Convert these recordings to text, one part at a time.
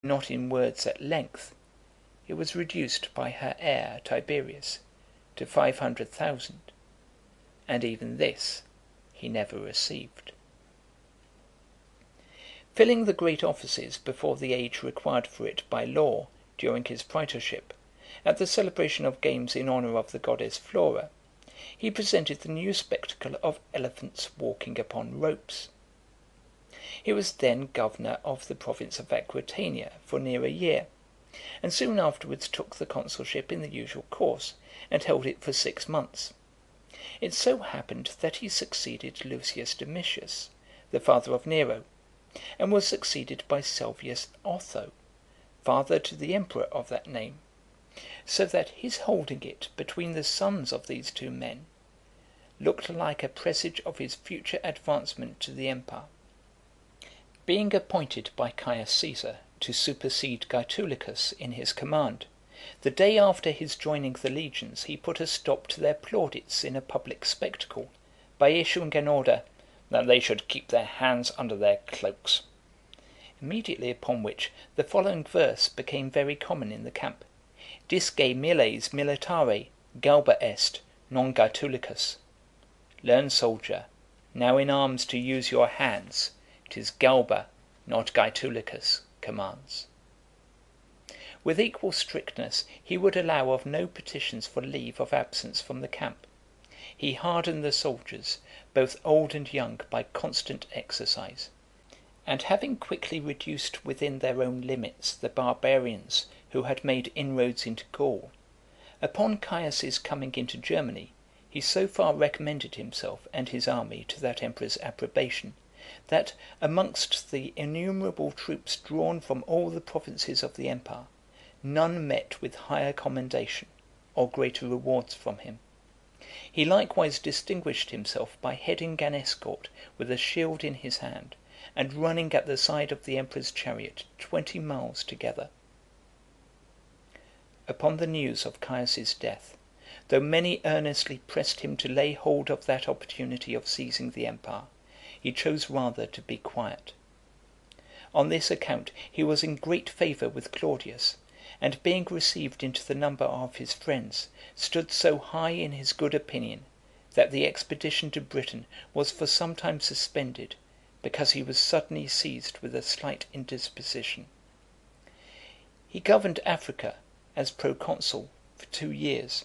not in words at length, it was reduced by her heir Tiberius to 500,000, and even this he never received. Filling the great offices before the age required for it by law during his praetorship, at the celebration of games in honour of the goddess Flora, he presented the new spectacle of elephants walking upon ropes. He was then governor of the province of Aquitania for near a year, and soon afterwards took the consulship in the usual course, and held it for 6 months. It so happened that he succeeded Lucius Domitius, the father of Nero, and was succeeded by Salvius Otho, father to the emperor of that name, so that his holding it between the sons of these two men looked like a presage of his future advancement to the empire. Being appointed by Caius Caesar to supersede Gaetulicus in his command, the day after his joining the legions he put a stop to their plaudits in a public spectacle, by issuing an order that they should keep their hands under their cloaks. Immediately upon which the following verse became very common in the camp: Disce miles militare, Galba est, non Gaetulicus. Learn, soldier, now in arms to use your hands, 'tis Galba, not Gaetulicus, commands. With equal strictness he would allow of no petitions for leave of absence from the camp. He hardened the soldiers, both old and young, by constant exercise; and having quickly reduced within their own limits the barbarians who had made inroads into Gaul, upon Caius's coming into Germany, he so far recommended himself and his army to that emperor's approbation, that, amongst the innumerable troops drawn from all the provinces of the empire, none met with higher commendation or greater rewards from him. He likewise distinguished himself by heading an escort with a shield in his hand, and running at the side of the emperor's chariot 20 miles together. Upon the news of Caius's death, though many earnestly pressed him to lay hold of that opportunity of seizing the empire, he chose rather to be quiet. On this account he was in great favour with Claudius, and being received into the number of his friends, stood so high in his good opinion, that the expedition to Britain was for some time suspended, because he was suddenly seized with a slight indisposition. He governed Africa as proconsul for 2 years,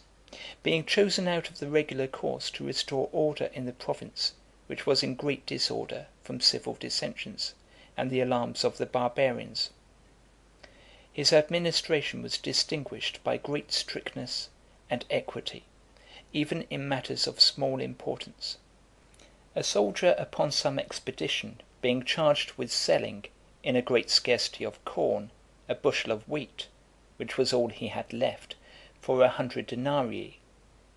being chosen out of the regular course to restore order in the province, which was in great disorder from civil dissensions, and the alarms of the barbarians. His administration was distinguished by great strictness and equity, even in matters of small importance. A soldier upon some expedition being charged with selling, in a great scarcity of corn, a bushel of wheat, which was all he had left, for 100 denarii,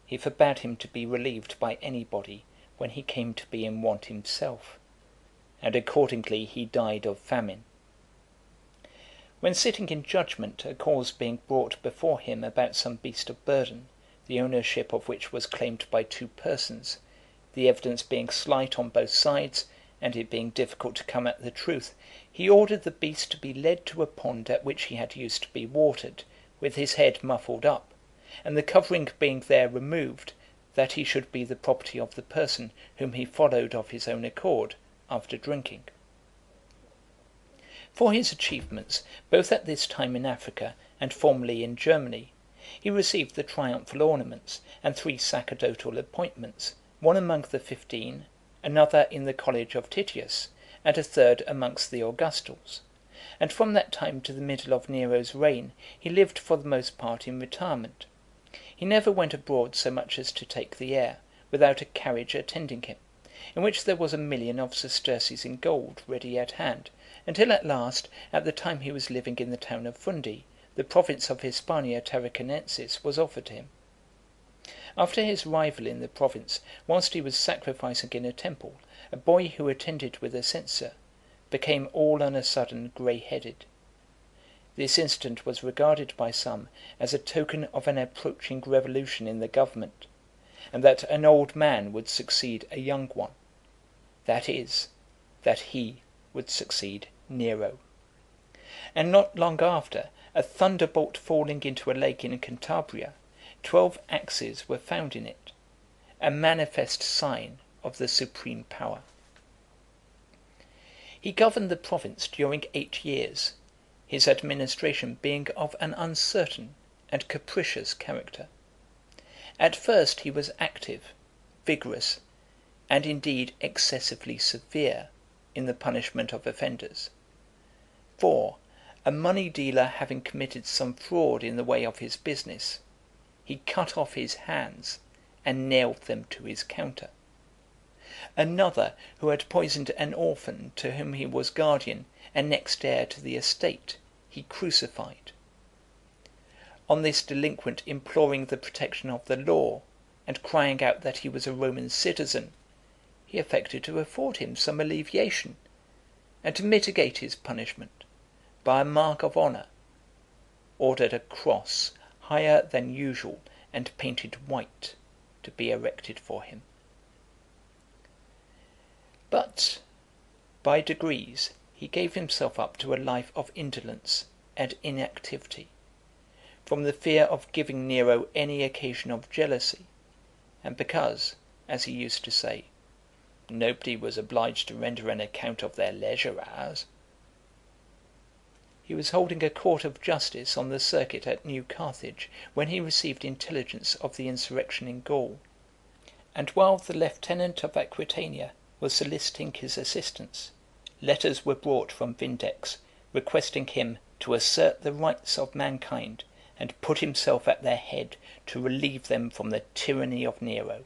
he forbade him to be relieved by anybody when he came to be in want himself, and accordingly he died of famine. When sitting in judgment, a cause being brought before him about some beast of burden, the ownership of which was claimed by 2 persons, the evidence being slight on both sides, and it being difficult to come at the truth, he ordered the beast to be led to a pond at which he had used to be watered, with his head muffled up, and the covering being there removed, that he should be the property of the person whom he followed of his own accord, after drinking. For his achievements, both at this time in Africa and formerly in Germany, he received the triumphal ornaments, and 3 sacerdotal appointments, one among the 15, another in the college of Titius, and a third amongst the Augustals; and from that time to the middle of Nero's reign, he lived for the most part in retirement. He never went abroad so much as to take the air, without a carriage attending him, in which there was 1,000,000 of sesterces in gold ready at hand, until at last, at the time he was living in the town of Fundi, the province of Hispania Tarraconensis was offered him. After his arrival in the province, whilst he was sacrificing in a temple, a boy who attended with a censer became all on a sudden grey-headed. This incident was regarded by some as a token of an approaching revolution in the government, and that an old man would succeed a young one; that is, that he would succeed Nero. and not long after, a thunderbolt falling into a lake in Cantabria, 12 axes were found in it, a manifest sign of the supreme power. He governed the province during 8 years, his administration being of an uncertain and capricious character. At first he was active, vigorous, and indeed excessively severe in the punishment of offenders. For, a money dealer having committed some fraud in the way of his business, he cut off his hands and nailed them to his counter. Another, who had poisoned an orphan to whom he was guardian and next heir to the estate, he crucified. On this delinquent imploring the protection of the law, and crying out that he was a Roman citizen, he affected to afford him some alleviation, and to mitigate his punishment, by a mark of honour, ordered a cross higher than usual and painted white to be erected for him. But, by degrees, he gave himself up to a life of indolence and inactivity, from the fear of giving Nero any occasion of jealousy, and because, as he used to say, nobody was obliged to render an account of their leisure hours. He was holding a court of justice on the circuit at New Carthage when he received intelligence of the insurrection in Gaul, and while the lieutenant of Aquitania was soliciting his assistance, letters were brought from Vindex, requesting him to assert the rights of mankind and put himself at their head to relieve them from the tyranny of Nero.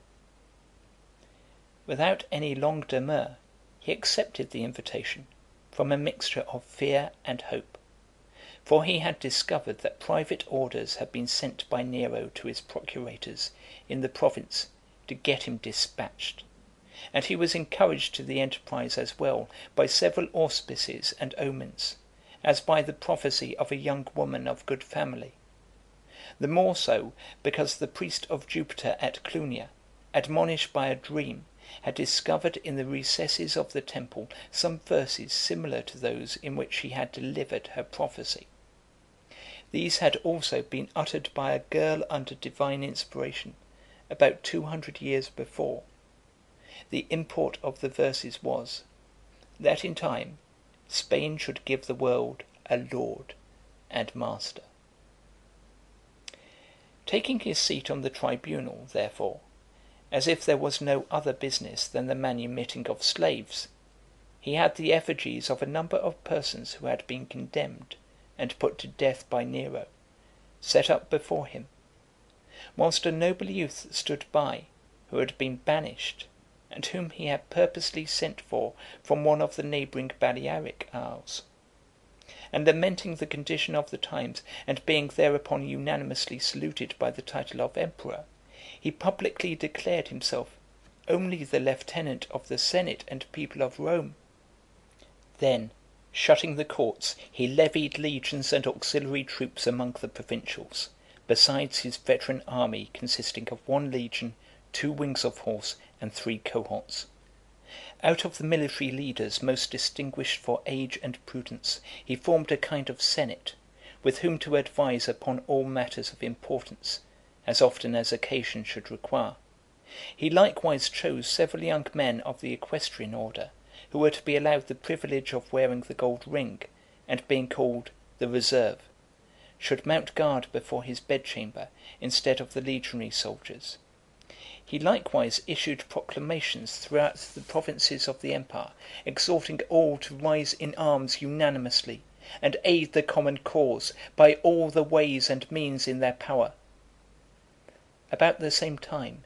Without any long demur, he accepted the invitation from a mixture of fear and hope, for he had discovered that private orders had been sent by Nero to his procurators in the province to get him dispatched, and he was encouraged to the enterprise as well by several auspices and omens, as by the prophecy of a young woman of good family; the more so, because the priest of Jupiter at Clunia, admonished by a dream, had discovered in the recesses of the temple some verses similar to those in which she had delivered her prophecy. These had also been uttered by a girl under divine inspiration, about 200 years before. The import of the verses was, that in time Spain should give the world a lord and master. Taking his seat on the tribunal, therefore, as if there was no other business than the manumitting of slaves, he had the effigies of a number of persons who had been condemned and put to death by Nero, set up before him, whilst a noble youth stood by, who had been banished, and whom he had purposely sent for from one of the neighbouring Balearic isles. And lamenting the condition of the times, and being thereupon unanimously saluted by the title of Emperor, he publicly declared himself only the lieutenant of the Senate and people of Rome. Then, shutting the courts, he levied legions and auxiliary troops among the provincials, besides his veteran army consisting of 1 legion, 2 wings of horse, and 3 cohorts. Out of the military leaders most distinguished for age and prudence, he formed a kind of senate, with whom to advise upon all matters of importance, as often as occasion should require. He likewise chose several young men of the equestrian order, who were to be allowed the privilege of wearing the gold ring, and being called the reserve, should mount guard before his bedchamber instead of the legionary soldiers. He likewise issued proclamations throughout the provinces of the empire, exhorting all to rise in arms unanimously, and aid the common cause by all the ways and means in their power. About the same time,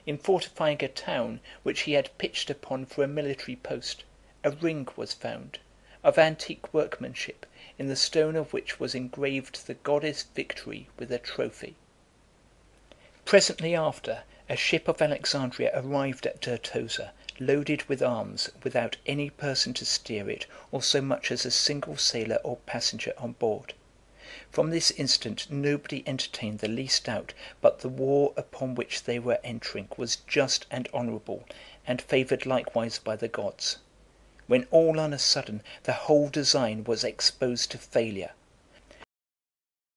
in fortifying a town which he had pitched upon for a military post, a ring was found, of antique workmanship, in the stone of which was engraved the goddess Victory with a trophy. Presently after, a ship of Alexandria arrived at Dertosa, loaded with arms, without any person to steer it, or so much as a single sailor or passenger on board. From this instant nobody entertained the least doubt but the war upon which they were entering was just and honourable, and favoured likewise by the gods. when all on a sudden the whole design was exposed to failure.